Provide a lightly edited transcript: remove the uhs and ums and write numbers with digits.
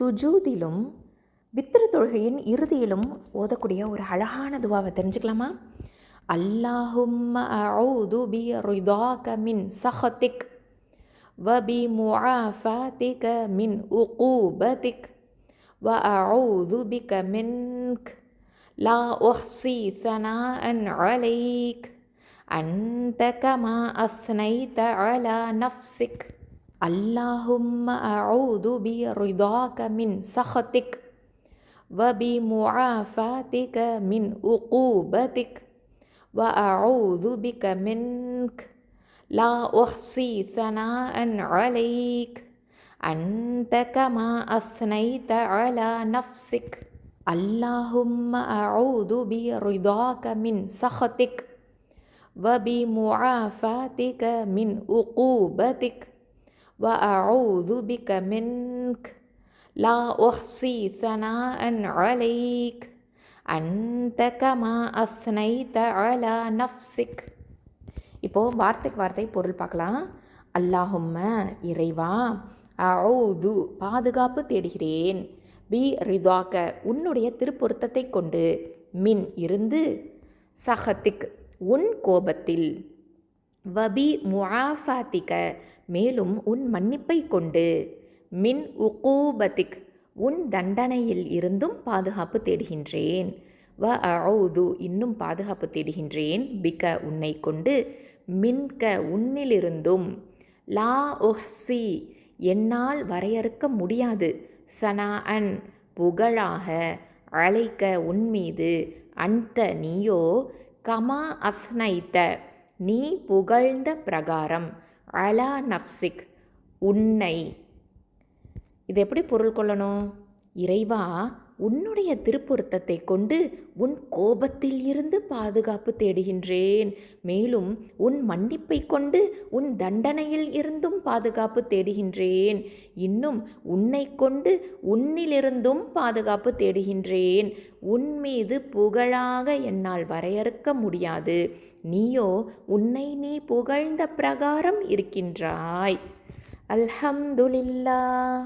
சுஜூதிலும் வித்திரு தொழுகையின் இறுதியிலும் ஓதக்கூடிய ஒரு அழகான துவாவை தெரிஞ்சுக்கலாமா? அல்லாஹும்ம அஊது பி ரிதாக மின் சஹதிக் வ பி முஆஃபாதிக மின் உகூபதிக் வ அஊது பிக மின்க் லா உஹ்ஸி ஸனாஅன் அலைக் அன்த கமா அஸ்னைத அலா நஃப்ஸிக். اللهم أعوذ برضاك من سخطك وبمعافاتك من عقوبتك وأعوذ بك منك لا أحصي ثناء عليك أنت كما أثنيت على نفسك. اللهم أعوذ برضاك من سخطك وبمعافاتك من عقوبتك وأعوذ بك منك لا أحصي ثناء عليك أنت كما أثنيت على نفسك. இப்போது வார்த்தைக்கு வார்த்தை பொருள் பார்க்கலாம். அல்லாஹும்ம இறைவா, அஊது பாதுகாப்பு தேடுகிறேன், பி ரிதாக உன்னுடைய திருப்பொருத்தத்தை கொண்டு, மின் இருந்து, சஹத்திக் உன் கோபத்தில், வபி முஆஃபாத்திக மேலும் உன் மன்னிப்பை கொண்டு, மின் உகூபத்திக் உன் தண்டனையில் இருந்தும் பாதுகாப்பு தேடுகின்றேன், வ அஊது இன்னும் பாதுகாப்பு தேடுகின்றேன், பிக உன்னை கொண்டு, மின்க உன்னிலிருந்தும், லா உஹ்ஸி என்னால் வரையறுக்க முடியாது, சனாஅன் புகழாக, அலைக்க உன்மீது, அன்த நீயோ, கமா அஸ்னைத்த நீ புகழ்ந்த பிரகாரம், அலா நஃப்ஸிக் உன்னை. இது எப்படி பொருள் கொள்ளணும்? இறைவா, உன்னுடைய திருப்பொருத்தத்தை கொண்டு உன் கோபத்தில் இருந்து பாதுகாப்பு தேடுகின்றேன், மேலும் உன் மன்னிப்பை கொண்டு உன் தண்டனையில் இருந்தும் பாதுகாப்பு தேடுகின்றேன், இன்னும் உன்னை கொண்டு உன்னிலிருந்தும் பாதுகாப்பு தேடுகின்றேன், உன் மீது புகழாக என்னால் வரையறுக்க முடியாது, நீயோ உன்னை நீ புகழ்ந்த பிரகாரம் இருக்கின்றாய். அல்ஹம்துலில்லாஹ்.